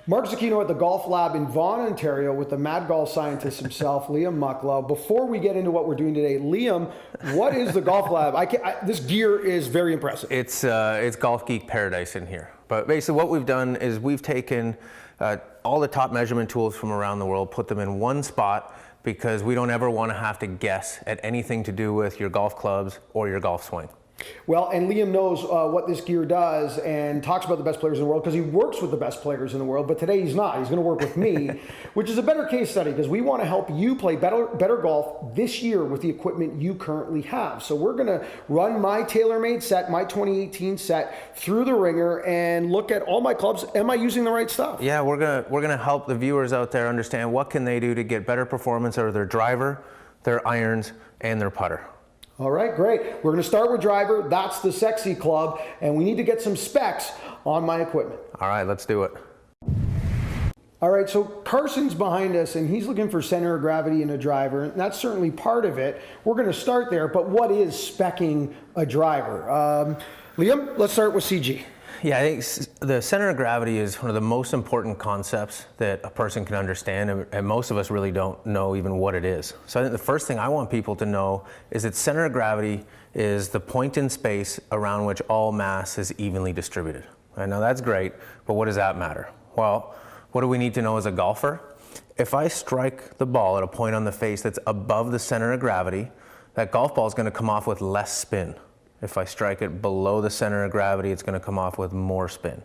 Mark Zucchino at the Golf Lab in Vaughan, Ontario with the mad golf scientist himself, Liam Mucklow. Before we get into what we're doing today, Liam, what is the Golf Lab? This gear is very impressive. It's golf geek paradise in here. But basically what we've done is we've taken all the top measurement tools from around the world, put them in one spot, because we don't ever want to have to guess at anything to do with your golf clubs or your golf swing. Well, and Liam knows what this gear does and talks about the best players in the world because he works with the best players in the world, but today he's not. He's going to work with me, which is a better case study because we want to help you play better golf this year with the equipment you currently have. So we're going to run my TaylorMade set, my 2018 set, through the ringer and look at all my clubs. Am I using the right stuff? Yeah, we're gonna help the viewers out there understand what can they do to get better performance out of their driver, their irons, and their putter. All right, great. We're going to start with driver. That's the sexy club, and we need to get some specs on my equipment. All right, let's do it. All right, so Carson's behind us, and he's looking for center of gravity in a driver, and that's certainly part of it. We're going to start there, but what is speccing a driver? Liam, let's start with CG. Yeah, I think the center of gravity is one of the most important concepts that a person can understand, and most of us really don't know even what it is. So I think the first thing I want people to know is that center of gravity is the point in space around which all mass is evenly distributed. I know that's great, but what does that matter? Well, what do we need to know as a golfer? If I strike the ball at a point on the face that's above the center of gravity, that golf ball is going to come off with less spin. If I strike it below the center of gravity, it's going to come off with more spin.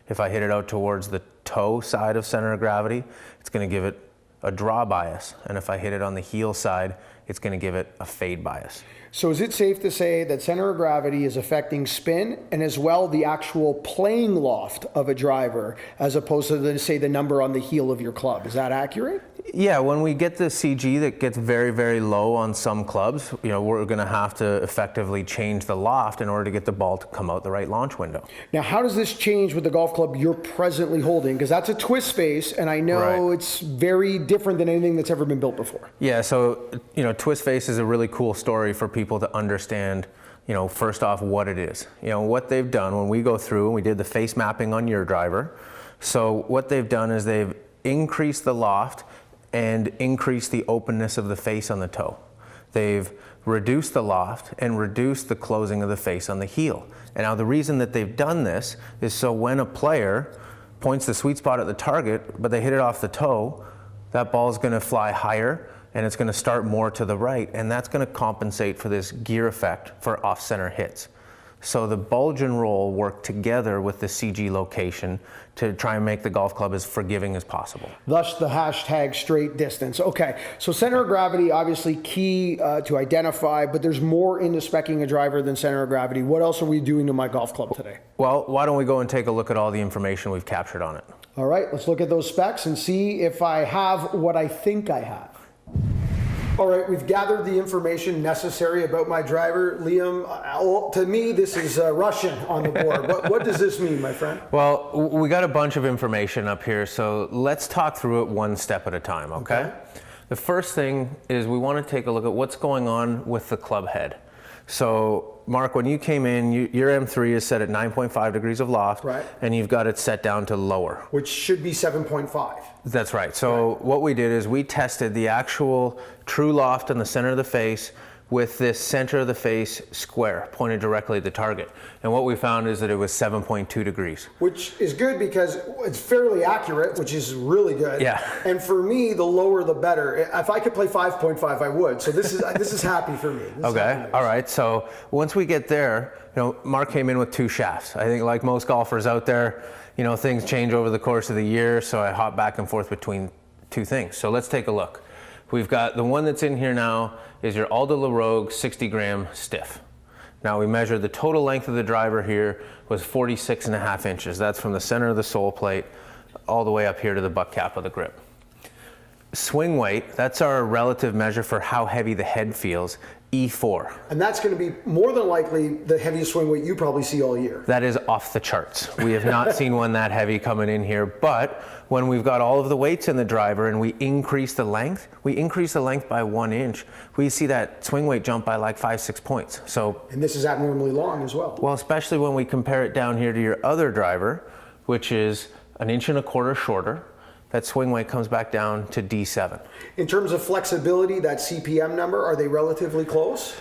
If I hit it out towards the toe side of center of gravity, it's going to give it a draw bias. And if I hit it on the heel side, it's going to give it a fade bias. So is it safe to say that center of gravity is affecting spin and as well the actual playing loft of a driver as opposed to, say, the number on the heel of your club? Is that accurate? Yeah, when we get the CG that gets very, very low on some clubs, we're going to have to effectively change the loft in order to get the ball to come out the right launch window. Now, how does this change with the golf club you're presently holding? Because that's a twist face, and I know it's very different than anything that's ever been built before. Yeah, so, twist face is a really cool story for people to understand, first off, what it is. What they've done when we go through and we did the face mapping on your driver. So what they've done is they've increased the loft and increase the openness of the face on the toe. They've reduced the loft and reduced the closing of the face on the heel. And now the reason that they've done this is so when a player points the sweet spot at the target, but they hit it off the toe, that ball is going to fly higher and it's going to start more to the right, and that's going to compensate for this gear effect for off-center hits. So the bulge and roll work together with the CG location to try and make the golf club as forgiving as possible. Thus the hashtag straight distance. Okay, so center of gravity, obviously key to identify, but there's more into speccing a driver than center of gravity. What else are we doing to my golf club today? Well, why don't we go and take a look at all the information we've captured on it. All right, let's look at those specs and see if I have what I think I have. All right, we've gathered the information necessary about my driver. Liam, to me, this is Russian on the board. What does this mean, my friend? Well, we got a bunch of information up here, so let's talk through it one step at a time, okay? The first thing is we want to take a look at what's going on with the club head. So, Mark, when you came in, your M3 is set at 9.5 degrees of loft, and you've got it set down to lower. Which should be 7.5. That's right. So what we did is we tested the actual true loft in the center of the face with this center of the face square pointed directly at the target. And what we found is that it was 7.2 degrees. Which is good because it's fairly accurate, which is really good. Yeah. And for me, the lower the better. If I could play 5.5, I would. So this is happy for me. Okay. All right. So once we get there, Mark came in with 2 shafts. I think like most golfers out there, things change over the course of the year. So I hop back and forth between 2 things. So let's take a look. We've got the one that's in here now is your Aldo La Rogue 60-gram stiff. Now we measured the total length of the driver here was 46.5 inches. That's from the center of the sole plate all the way up here to the butt cap of the grip. Swing weight, that's our relative measure for how heavy the head feels, E4. And that's going to be more than likely the heaviest swing weight you probably see all year. That is off the charts. We have not seen one that heavy coming in here, but when we've got all of the weights in the driver and we increase the length by 1 inch, we see that swing weight jump by like 5-6 points. And this is abnormally long as well. Well, especially when we compare it down here to your other driver, which is 1.25 inches shorter. That swing weight comes back down to D7. In terms of flexibility, that CPM number, are they relatively close?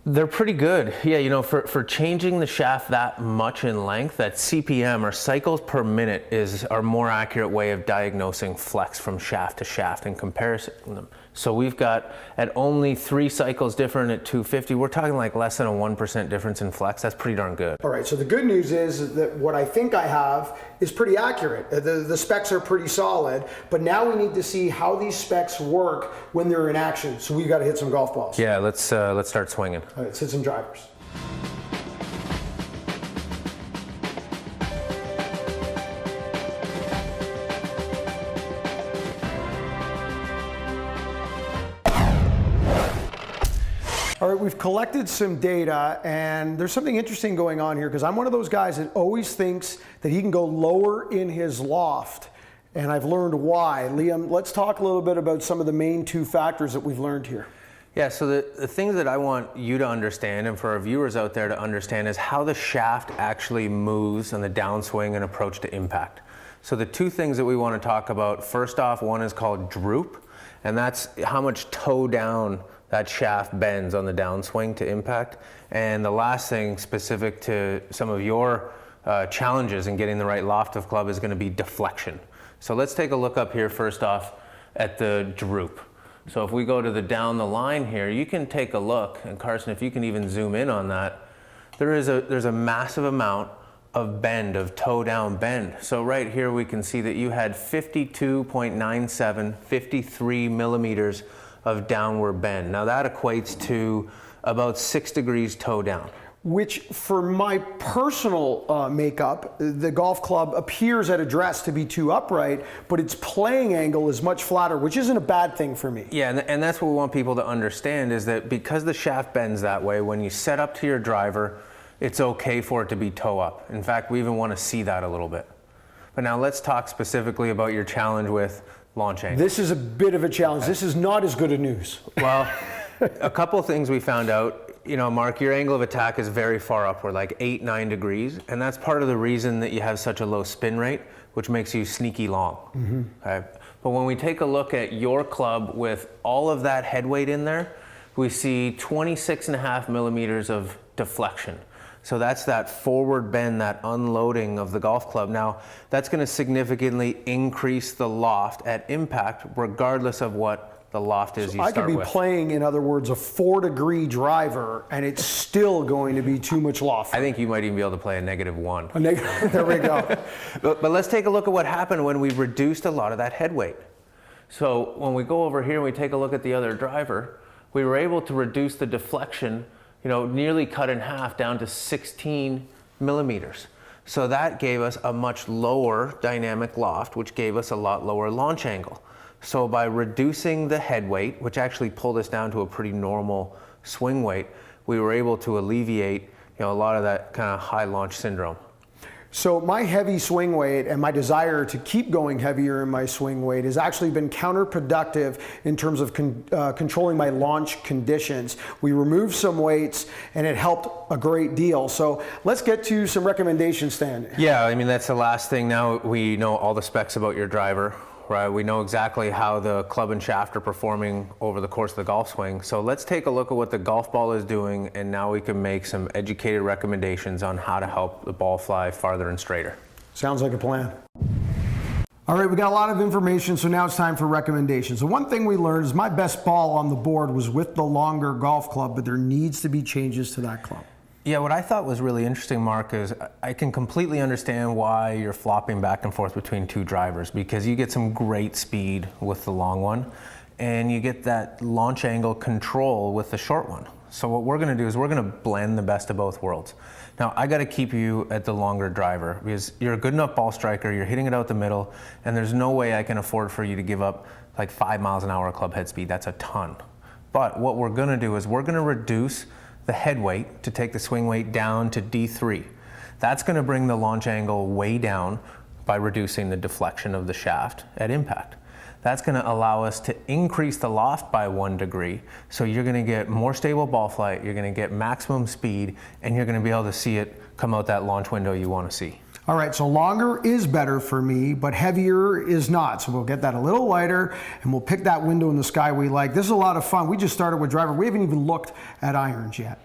They're pretty good. Yeah, for changing the shaft that much in length, that CPM or cycles per minute is our more accurate way of diagnosing flex from shaft to shaft in comparison to them. So we've got at only 3 cycles different at 250, we're talking like less than a 1% difference in flex. That's pretty darn good. All right, so the good news is that what I think I have is pretty accurate. The specs are pretty solid, but now we need to see how these specs work when they're in action. So we've got to hit some golf balls. Yeah, let's start swinging. All right, let's hit some drivers. All right, we've collected some data, and there's something interesting going on here because I'm one of those guys that always thinks that he can go lower in his loft, and I've learned why. Liam, let's talk a little bit about some of the main 2 factors that we've learned here. Yeah, so the things that I want you to understand and for our viewers out there to understand is how the shaft actually moves on the downswing and approach to impact. So the 2 things that we want to talk about, first off, one is called droop, and that's how much toe down that shaft bends on the downswing to impact. And the last thing specific to some of your challenges in getting the right loft of club is going to be deflection. So let's take a look up here first off at the droop. So if we go to the down the line here, you can take a look, and Carson, if you can even zoom in on that, there's a massive amount of bend, of toe down bend. So right here we can see that you had 52.97, 53 millimeters of downward bend. Now that equates to about 6 degrees toe down. Which for my personal makeup, the golf club appears at address to be too upright, but its playing angle is much flatter, which isn't a bad thing for me. Yeah, and that's what we want people to understand is that because the shaft bends that way, when you set up to your driver, it's okay for it to be toe up. In fact, we even want to see that a little bit. But now let's talk specifically about your challenge with launch angle. This is a bit of a challenge. This is not as good a news. Well, a couple of things we found out. Mark, your angle of attack is very far upward, like 8-9 degrees, and that's part of the reason that you have such a low spin rate, which makes you sneaky long. Mm-hmm. Okay? But when we take a look at your club with all of that head weight in there, we see 26.5 millimeters of deflection. So that's that forward bend, that unloading of the golf club. Now, that's going to significantly increase the loft at impact, regardless of what the loft is you start with. I could be playing, in other words, a 4-degree driver, and it's still going to be too much loft. I think you might even be able to play a -1. There we go. But let's take a look at what happened when we reduced a lot of that head weight. So when we go over here and we take a look at the other driver, we were able to reduce the deflection, nearly cut in half down to 16 millimeters. So that gave us a much lower dynamic loft, which gave us a lot lower launch angle. So by reducing the head weight, which actually pulled us down to a pretty normal swing weight, we were able to alleviate a lot of that kind of high launch syndrome. So my heavy swing weight and my desire to keep going heavier in my swing weight has actually been counterproductive in terms of controlling my launch conditions. We removed some weights and it helped a great deal. So let's get to some recommendations, Stan. Yeah, that's the last thing. Now we know all the specs about your driver. Right, we know exactly how the club and shaft are performing over the course of the golf swing. So let's take a look at what the golf ball is doing, and now we can make some educated recommendations on how to help the ball fly farther and straighter. Sounds like a plan. All right, we got a lot of information, so now it's time for recommendations. The one thing we learned is my best ball on the board was with the longer golf club, but there needs to be changes to that club. Yeah, what I thought was really interesting, Mark, is I can completely understand why you're flopping back and forth between 2 drivers, because you get some great speed with the long one and you get that launch angle control with the short one. So what we're going to do is we're going to blend the best of both worlds. Now, I got to keep you at the longer driver because you're a good enough ball striker, you're hitting it out the middle, and there's no way I can afford for you to give up like 5 miles an hour club head speed. That's a ton. But what we're going to do is we're going to reduce the head weight to take the swing weight down to D3. That's going to bring the launch angle way down by reducing the deflection of the shaft at impact. That's going to allow us to increase the loft by 1 degree. So you're going to get more stable ball flight, you're going to get maximum speed, and you're going to be able to see it come out that launch window you want to see. All right, so longer is better for me, but heavier is not. So we'll get that a little lighter, and we'll pick that window in the sky we like. This is a lot of fun. We just started with driver. We haven't even looked at irons yet.